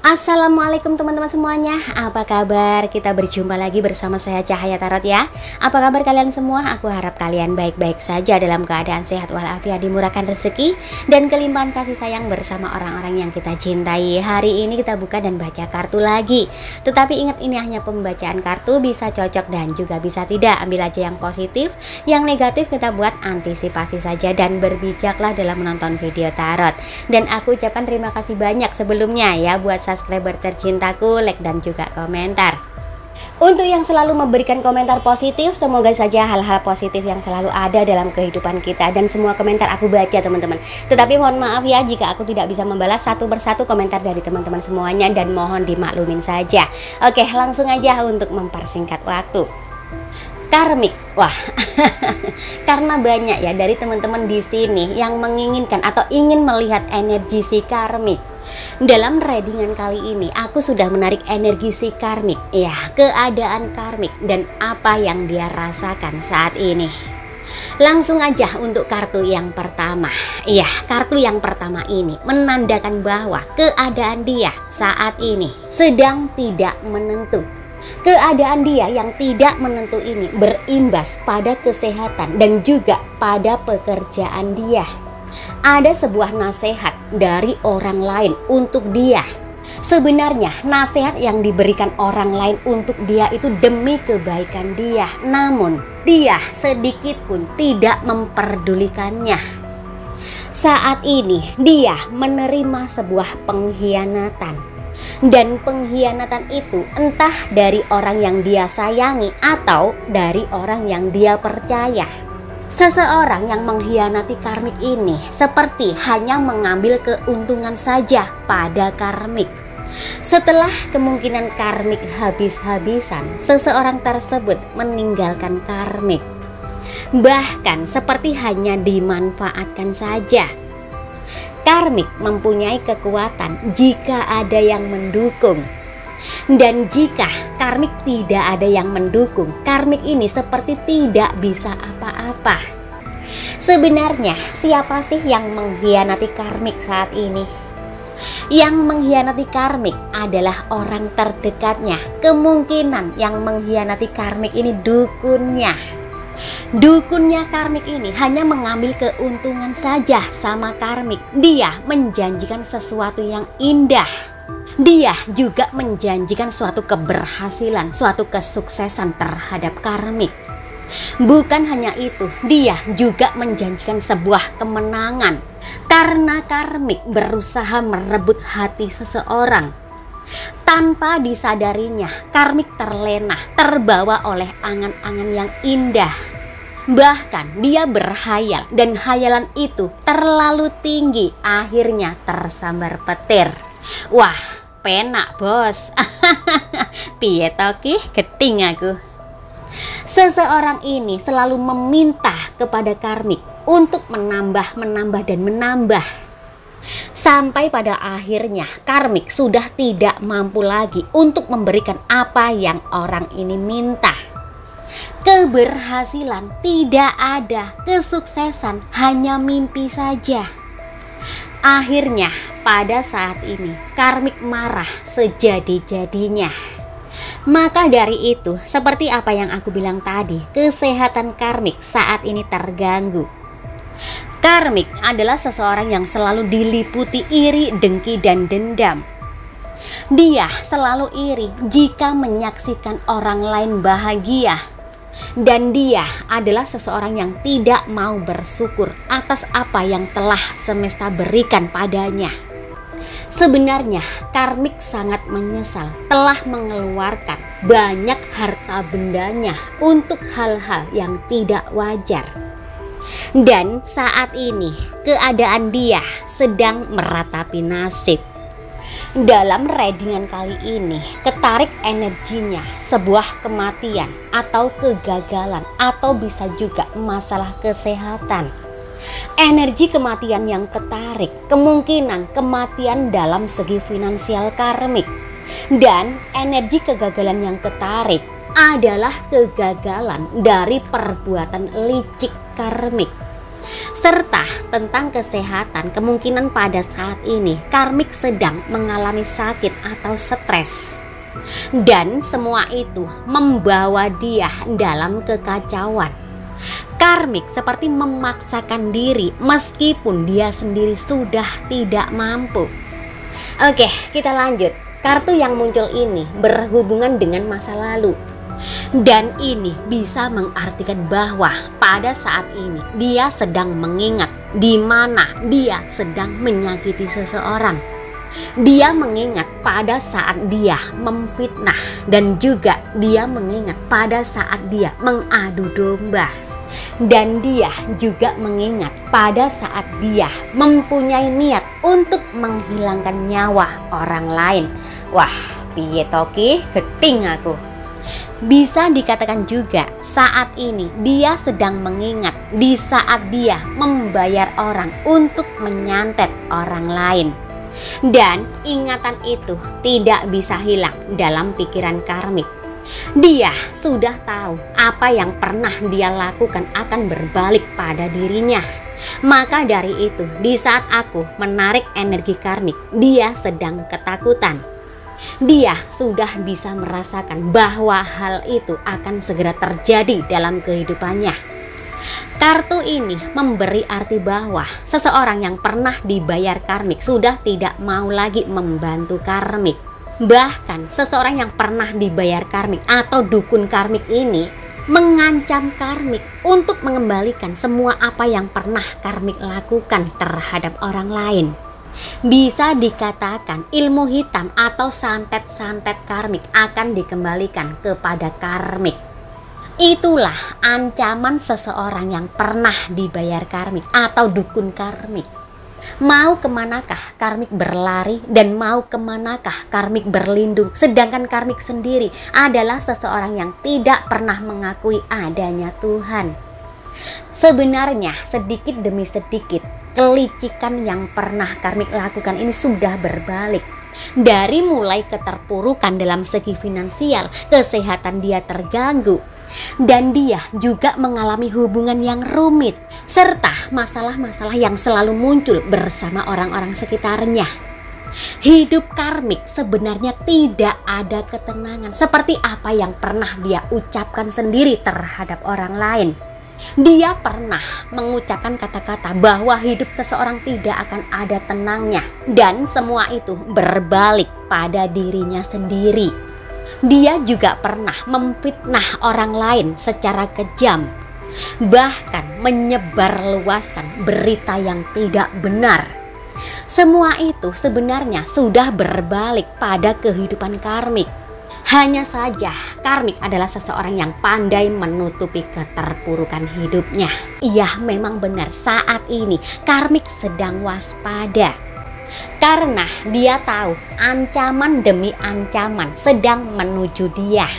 Assalamualaikum teman-teman semuanya. Apa kabar? Kita berjumpa lagi bersama saya Cahaya Tarot ya. Apa kabar kalian semua? Aku harap kalian baik-baik saja dalam keadaan sehat walafiat, dimurahkan rezeki dan kelimpahan kasih sayang bersama orang-orang yang kita cintai. Hari ini kita buka dan baca kartu lagi. Tetapi ingat, ini hanya pembacaan kartu, bisa cocok dan juga bisa tidak. Ambil aja yang positif, yang negatif kita buat antisipasi saja dan berbijaklah dalam menonton video tarot. Dan aku ucapkan terima kasih banyak sebelumnya ya buat subscriber tercintaku, like dan juga komentar. Untuk yang selalu memberikan komentar positif, semoga saja hal-hal positif yang selalu ada dalam kehidupan kita, dan semua komentar aku baca teman-teman. Tetapi mohon maaf ya jika aku tidak bisa membalas satu persatu komentar dari teman-teman semuanya, dan mohon dimaklumin saja. Oke, langsung aja untuk mempersingkat waktu. Karmik, wah, karena banyak ya dari teman-teman di sini yang menginginkan atau ingin melihat energi si karmik. Dalam readingan kali ini aku sudah menarik energi si karmik, ya, keadaan karmik dan apa yang dia rasakan saat ini. Langsung aja untuk kartu yang pertama. Ya, kartu yang pertama ini menandakan bahwa keadaan dia saat ini sedang tidak menentu. Keadaan dia yang tidak menentu ini berimbas pada kesehatan dan juga pada pekerjaan dia. Ada sebuah nasihat dari orang lain untuk dia. Sebenarnya nasihat yang diberikan orang lain untuk dia itu demi kebaikan dia, namun dia sedikit pun tidak memperdulikannya. Saat ini dia menerima sebuah pengkhianatan, dan pengkhianatan itu entah dari orang yang dia sayangi atau dari orang yang dia percaya. Seseorang yang mengkhianati karmik ini seperti hanya mengambil keuntungan saja pada karmik. Setelah kemungkinan karmik habis-habisan, seseorang tersebut meninggalkan karmik. Bahkan seperti hanya dimanfaatkan saja. Karmik mempunyai kekuatan jika ada yang mendukung. Dan jika karmik tidak ada yang mendukung, karmik ini seperti tidak bisa apa-apa. Sebenarnya siapa sih yang mengkhianati karmik saat ini? Yang mengkhianati karmik adalah orang terdekatnya. Kemungkinan yang mengkhianati karmik ini dukunnya. Dukunnya karmik ini hanya mengambil keuntungan saja sama karmik. Dia menjanjikan sesuatu yang indah. Dia juga menjanjikan suatu keberhasilan, suatu kesuksesan terhadap karmik. Bukan hanya itu, dia juga menjanjikan sebuah kemenangan. Karena karmik berusaha merebut hati seseorang. Tanpa disadarinya, karmik terlena, terbawa oleh angan-angan yang indah. Bahkan dia berhayal dan hayalan itu terlalu tinggi, akhirnya tersambar petir. Wah, penak bos. Piye toki geting aku. Seseorang ini selalu meminta kepada karmik untuk menambah dan menambah. Sampai pada akhirnya karmik sudah tidak mampu lagi untuk memberikan apa yang orang ini minta. Keberhasilan tidak ada, kesuksesan hanya mimpi saja. Akhirnya pada saat ini karmik marah sejadi-jadinya. Maka dari itu, seperti apa yang aku bilang tadi, kesehatan karmik saat ini terganggu. Karmik adalah seseorang yang selalu diliputi iri, dengki, dan dendam. Dia selalu iri jika menyaksikan orang lain bahagia. Dan dia adalah seseorang yang tidak mau bersyukur atas apa yang telah semesta berikan padanya. Sebenarnya karmik sangat menyesal telah mengeluarkan banyak harta bendanya untuk hal-hal yang tidak wajar. Dan saat ini keadaan dia sedang meratapi nasib. Dalam readingan kali ini ketarik energinya sebuah kematian atau kegagalan, atau bisa juga masalah kesehatan. Energi kematian yang ketarik kemungkinan kematian dalam segi finansial karmik. Dan energi kegagalan yang ketarik adalah kegagalan dari perbuatan licik karmik. serta tentang kesehatan. Kemungkinan pada saat ini karmik sedang mengalami sakit atau stres, dan semua itu membawa dia dalam kekacauan. Karmik seperti memaksakan diri meskipun dia sendiri sudah tidak mampu. Oke, kita lanjut. Kartu yang muncul ini berhubungan dengan masa lalu, dan ini bisa mengartikan bahwa pada saat ini dia sedang mengingat di mana dia sedang menyakiti seseorang. Dia mengingat pada saat dia memfitnah, dan juga dia mengingat pada saat dia mengadu domba. Dan dia juga mengingat pada saat dia mempunyai niat untuk menghilangkan nyawa orang lain. Wah, piye toki, geting aku. Bisa dikatakan juga saat ini dia sedang mengingat di saat dia membayar orang untuk menyantet orang lain. Dan ingatan itu tidak bisa hilang dalam pikiran karmik. Dia sudah tahu apa yang pernah dia lakukan akan berbalik pada dirinya. Maka dari itu, di saat aku menarik energi karmik, dia sedang ketakutan. Dia sudah bisa merasakan bahwa hal itu akan segera terjadi dalam kehidupannya. Kartu ini memberi arti bahwa seseorang yang pernah dibayar karmik sudah tidak mau lagi membantu karmik. Bahkan seseorang yang pernah dibayar karmik atau dukun karmik ini mengancam karmik untuk mengembalikan semua apa yang pernah karmik lakukan terhadap orang lain. Bisa dikatakan ilmu hitam atau santet-santet karmik akan dikembalikan kepada karmik. Itulah ancaman seseorang yang pernah dibayar karmik atau dukun karmik. Mau kemanakah karmik berlari, dan mau kemanakah karmik berlindung? Sedangkan karmik sendiri adalah seseorang yang tidak pernah mengakui adanya Tuhan. Sebenarnya sedikit demi sedikit kelicikan yang pernah karmik lakukan ini sudah berbalik. Dari mulai keterpurukan dalam segi finansial, kesehatan dia terganggu, dan dia juga mengalami hubungan yang rumit, serta masalah-masalah yang selalu muncul bersama orang-orang sekitarnya. Hidup karmik sebenarnya tidak ada ketenangan seperti apa yang pernah dia ucapkan sendiri terhadap orang lain. Dia pernah mengucapkan kata-kata bahwa hidup seseorang tidak akan ada tenangnya, dan semua itu berbalik pada dirinya sendiri. Dia juga pernah memfitnah orang lain secara kejam, bahkan menyebarluaskan berita yang tidak benar. Semua itu sebenarnya sudah berbalik pada kehidupan karmik. Hanya saja karmik adalah seseorang yang pandai menutupi keterpurukan hidupnya. Iya, memang benar saat ini karmik sedang waspada, karena dia tahu ancaman demi ancaman sedang menuju dia.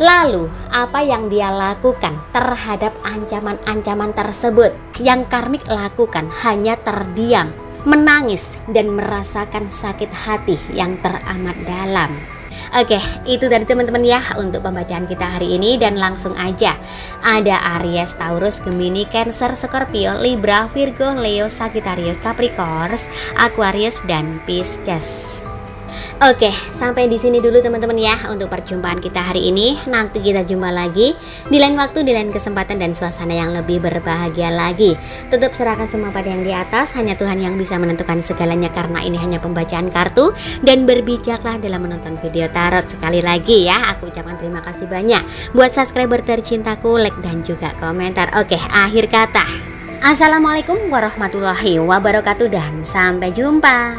Lalu apa yang dia lakukan terhadap ancaman-ancaman tersebut? Yang karmik lakukan hanya terdiam, menangis, dan merasakan sakit hati yang teramat dalam. Oke, itu tadi teman-teman ya untuk pembacaan kita hari ini, dan langsung aja ada Aries, Taurus, Gemini, Cancer, Scorpio, Libra, Virgo, Leo, Sagittarius, Capricorn, Aquarius, dan Pisces. Oke, sampai di sini dulu teman-teman ya untuk perjumpaan kita hari ini. Nanti kita jumpa lagi di lain waktu, di lain kesempatan, dan suasana yang lebih berbahagia lagi. Tutup serahkan semua pada yang di atas. Hanya Tuhan yang bisa menentukan segalanya, karena ini hanya pembacaan kartu. Dan berbijaklah dalam menonton video tarot. Sekali lagi ya, aku ucapkan terima kasih banyak buat subscriber tercintaku, like dan juga komentar. Oke, akhir kata, assalamualaikum warahmatullahi wabarakatuh, dan sampai jumpa.